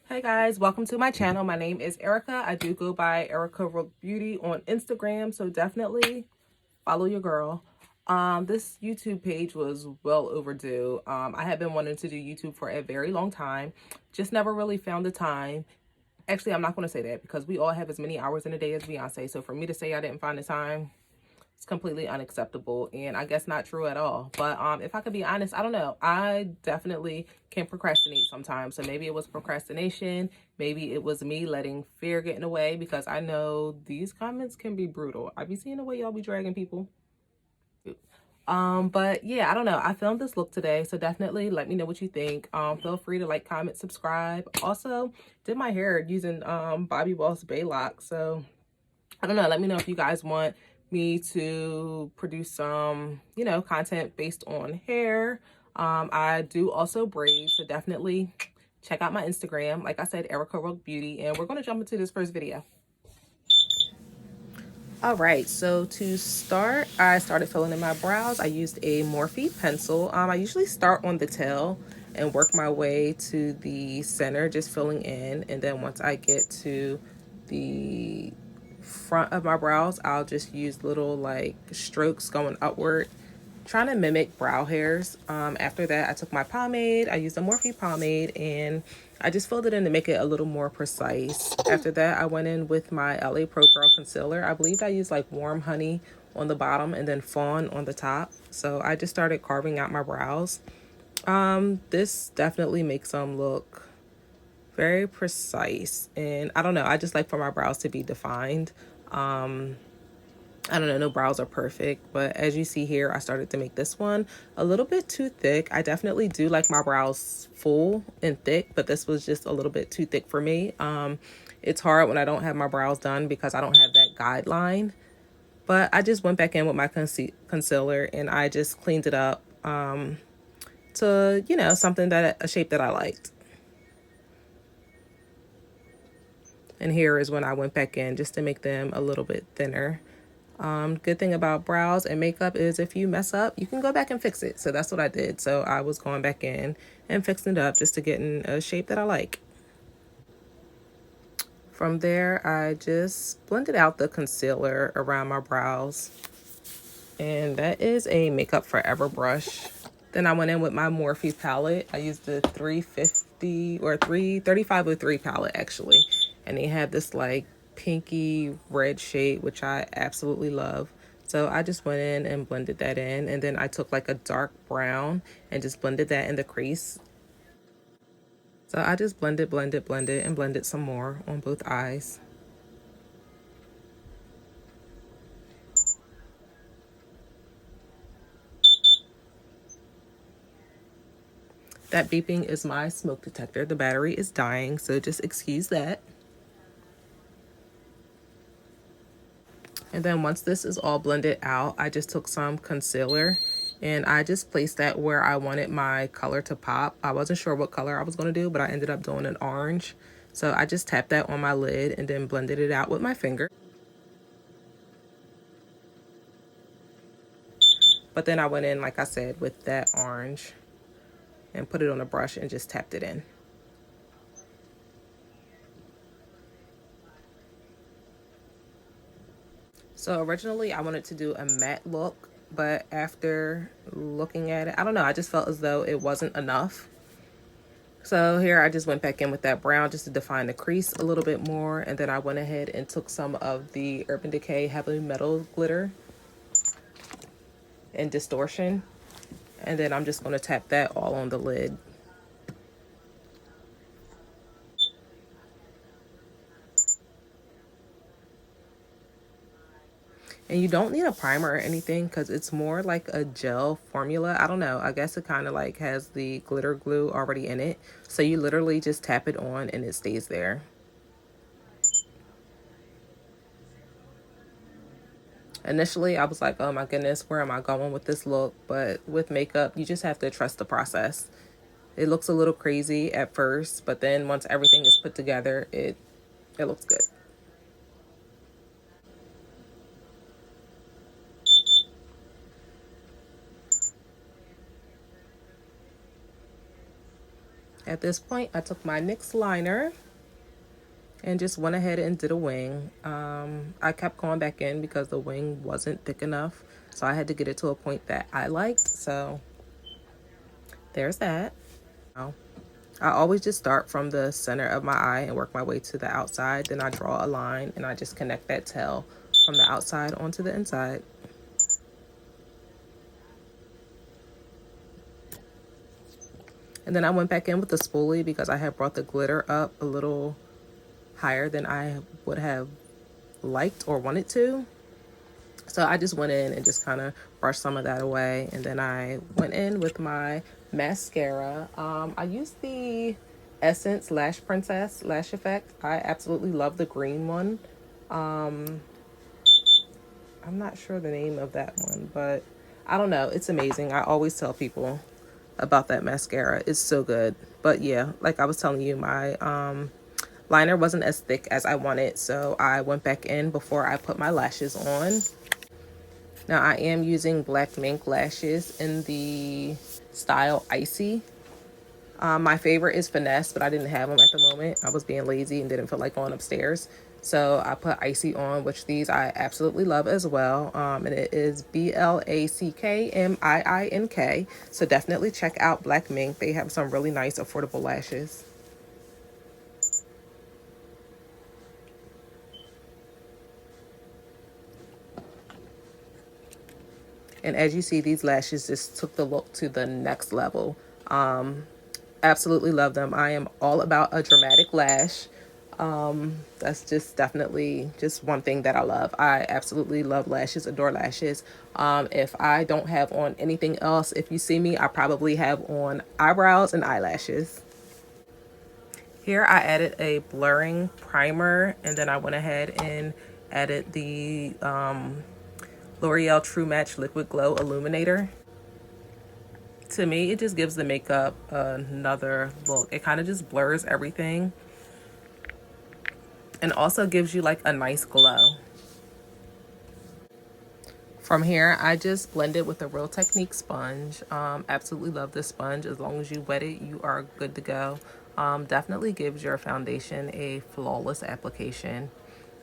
Hey guys, welcome to my channel. My name is Erica. I do go by Erica Rook Beauty on Instagram, so definitely follow your girl. This YouTube page was well overdue. I have been wanting to do YouTube for a very long time, just never really found the time. Actually, I'm not going to say that because we all have as many hours in a day as Beyonce. So for me to say I didn't find the time, it's completely unacceptable and I guess not true at all. But if I could be honest, I don't know. I definitely can procrastinate sometimes. So maybe it was procrastination. Maybe it was me letting fear get in the way, because I know these comments can be brutal. I be seeing the way y'all be dragging people. But yeah, I don't know. I filmed this look today, so definitely let me know what you think. Feel free to like, comment, subscribe. Also, did my hair using Bobbi Boss Baylock. So I don't know. Let me know if you guys want me to produce some, content based on hair. I do also braid, so definitely check out my Instagram. Like I said, Erica Rook Beauty, and we're going to jump into this first video. All right, so to start, I started filling in my brows. I used a Morphe pencil. I usually start on the tail and work my way to the center, just filling in. And then once I get to the front of my brows, I'll just use little like strokes going upward, trying to mimic brow hairs. After that, I took my pomade. I used a Morphe pomade and I just filled it in to make it a little more precise. After that, I went in with my LA Pro Girl concealer. I believe I used like Warm Honey on the bottom and then Fawn on the top. So I just started carving out my brows. This definitely makes them look very precise, and I don't know, I just like for my brows to be defined. I don't know, no brows are perfect, but as you see here, I started to make this one a little bit too thick. I definitely do like my brows full and thick, but this was just a little bit too thick for me. It's hard when I don't have my brows done because I don't have that guideline, but I just went back in with my concealer and I just cleaned it up to, something that a shape that I liked. And here is when I went back in just to make them a little bit thinner. Good thing about brows and makeup is if you mess up, you can go back and fix it. So that's what I did. So I was going back in and fixing it up just to get in a shape that I like. From there, I just blended out the concealer around my brows. And that is a Makeup Forever brush. Then I went in with my Morphe palette. I used the 350 or 3503 palette actually. And they have this like pinky red shade, which I absolutely love. So I just went in and blended that in. And then I took like a dark brown and just blended that in the crease. So I just blended, and blended some more on both eyes. That beeping is my smoke detector. The battery is dying, so just excuse that. And then once this is all blended out, I just took some concealer and I just placed that where I wanted my color to pop. I wasn't sure what color I was going to do, but I ended up doing an orange. So I just tapped that on my lid and then blended it out with my finger. But then I went in, like I said, with that orange and put it on a brush and just tapped it in. So originally I wanted to do a matte look, but after looking at it, I don't know, I just felt as though it wasn't enough. So here I just went back in with that brown just to define the crease a little bit more. And then I went ahead and took some of the Urban Decay Heavy Metal glitter and distortion. And then I'm just going to tap that all on the lid. And you don't need a primer or anything because it's more like a gel formula. I don't know. I guess it kind of like has the glitter glue already in it. So you literally just tap it on and it stays there. Initially, I was like, oh my goodness, where am I going with this look? But with makeup, you just have to trust the process. It looks a little crazy at first, but then once everything is put together, it looks good. At this point, I took my NYX liner and just went ahead and did a wing. I kept going back in because the wing wasn't thick enough, so I had to get it to a point that I liked. So there's that. Now, I always just start from the center of my eye and work my way to the outside. Then I draw a line and I just connect that tail from the outside onto the inside. And then I went back in with the spoolie because I had brought the glitter up a little higher than I would have liked or wanted to. So I just went in and just kind of brushed some of that away. And then I went in with my mascara. I used the Essence Lash Princess Lash Effect. I absolutely love the green one. I'm not sure the name of that one, but I don't know. It's amazing. I always tell people about that mascara. It's so good. But yeah, like I was telling you, my liner wasn't as thick as I wanted, so I went back in before I put my lashes on. Now I am using Black Mink lashes in the style Icy. My favorite is Finesse, but I didn't have them at the moment. I was being lazy and didn't feel like going upstairs. So I put Icy on, which these I absolutely love as well. And it is BLACKMIINK. So definitely check out Black Mink. They have some really nice affordable lashes. And as you see, these lashes just took the look to the next level. Absolutely love them. I am all about a dramatic lash. That's just definitely just one thing that I love. I absolutely love lashes, adore lashes. If I don't have on anything else, if you see me, I probably have on eyebrows and eyelashes. Here I added a blurring primer, and then I went ahead and added the L'Oreal True Match Liquid Glow Illuminator. To me, it just gives the makeup another look. It kind of just blurs everything and also gives you like a nice glow. From here, I just blend it with a Real Technique sponge. Absolutely love this sponge. As long as you wet it, you are good to go. Definitely gives your foundation a flawless application.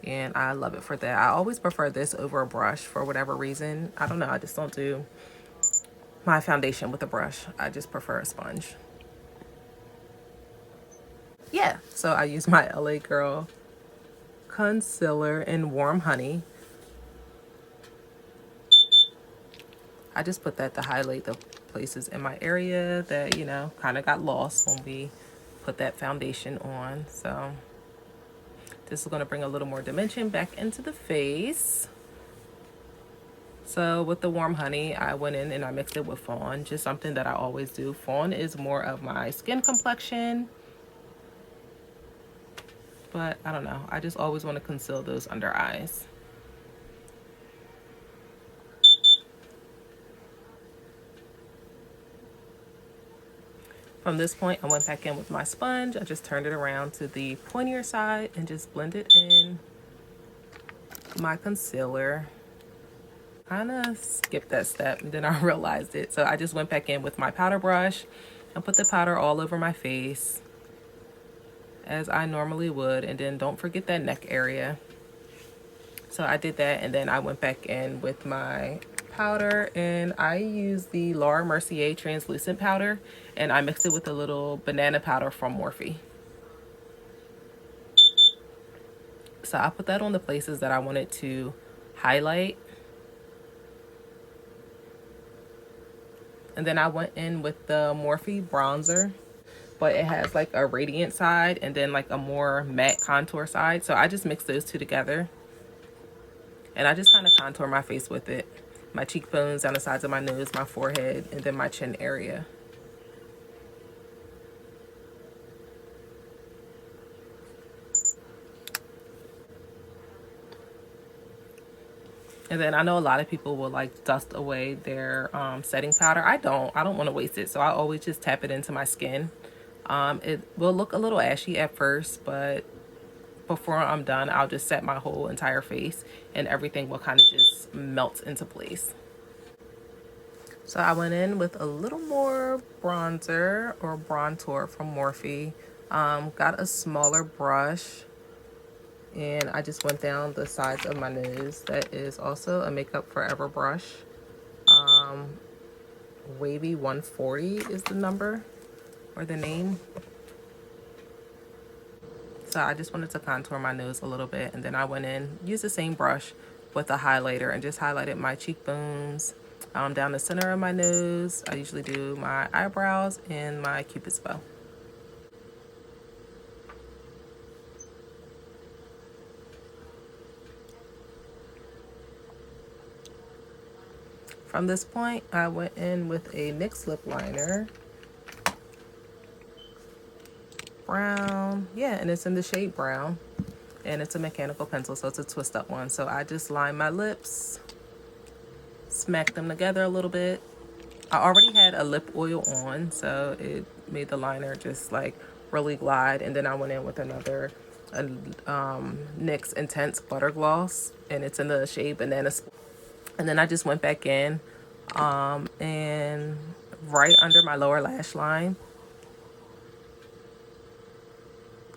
And I love it for that. I always prefer this over a brush for whatever reason. I don't know. I just don't do my foundation with a brush. I just prefer a sponge. Yeah, so I use my LA Girl concealer in Warm Honey. I just put that to highlight the places in my area that, you know, kind of got lost when we put that foundation on. So this is going to bring a little more dimension back into the face. So with the Warm Honey, I went in and I mixed it with Fawn, just something that I always do. Fawn is more of my skin complexion, but I don't know. I just always want to conceal those under eyes. From this point, I went back in with my sponge. I just turned it around to the pointier side and just blended in my concealer. Kind of skipped that step and then I realized it. So I just went back in with my powder brush and put the powder all over my face as I normally would. And then don't forget that neck area. So I did that, and then I went back in with my powder, and I used the Laura Mercier translucent powder, and I mixed it with a little banana powder from Morphe. So I put that on the places that I wanted to highlight. And then I went in with the Morphe bronzer, but it has like a radiant side and then like a more matte contour side. So I just mixed those two together. And I just kind of contour my face with it. My cheekbones, down the sides of my nose, my forehead, and then my chin area. And then I know a lot of people will like dust away their setting powder. I don't want to waste it. So I always just tap it into my skin. It will look a little ashy at first, but before I'm done, I'll just set my whole entire face and everything will kind of just melt into place. So I went in with a little more bronzer or bronzer from Morphe. Got a smaller brush and I just went down the sides of my nose. That is also a Makeup Forever brush. Wavy 140 is the number or the name. So I just wanted to contour my nose a little bit, and then I went in, used the same brush with a highlighter and just highlighted my cheekbones, down the center of my nose. I usually do my eyebrows and my Cupid's bow. From this point, I went in with a NYX lip liner. Brown, yeah, and it's in the shade brown. And it's a mechanical pencil, so it's a twist up one. So I just line my lips, smack them together a little bit. I already had a lip oil on, so it made the liner just like really glide. And then I went in with another NYX Intense Butter Gloss, and it's in the shade Banana Split. And then I just went back in and right under my lower lash line,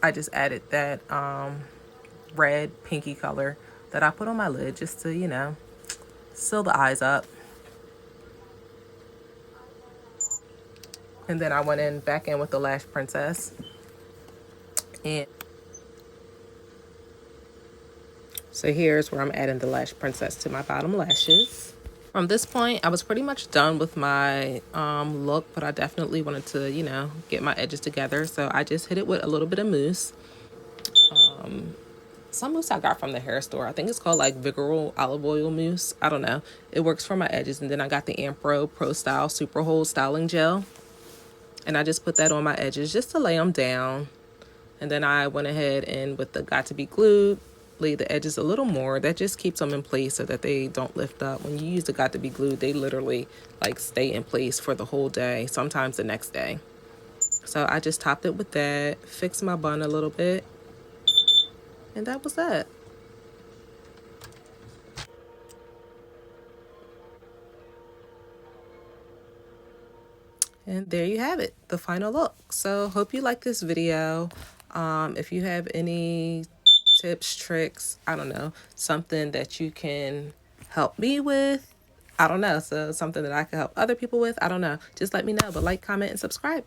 I just added that red pinky color that I put on my lid just to, you know, seal the eyes up. And then I went in back in with the Lash Princess. And so here's where I'm adding the Lash Princess to my bottom lashes. From this point, I was pretty much done with my look, but I definitely wanted to, you know, get my edges together. So I just hit it with a little bit of mousse. Some mousse I got from the hair store. I think it's called like Vigorous Olive Oil Mousse. I don't know. It works for my edges. And then I got the Ampro Pro Style Super Hold Styling Gel. And I just put that on my edges just to lay them down. And then I went ahead and with the Got to Be Glued, laid the edges a little more. That just keeps them in place so that they don't lift up. When you use the Got to Be Glued, they literally like stay in place for the whole day, sometimes the next day. So I just topped it with that, fixed my bun a little bit, and that was that. And there you have it, the final look. So hope you like this video. If you have any tips, tricks, I don't know, something that you can help me with, I don't know, so something that I can help other people with, I don't know, just let me know. But like, comment, and subscribe.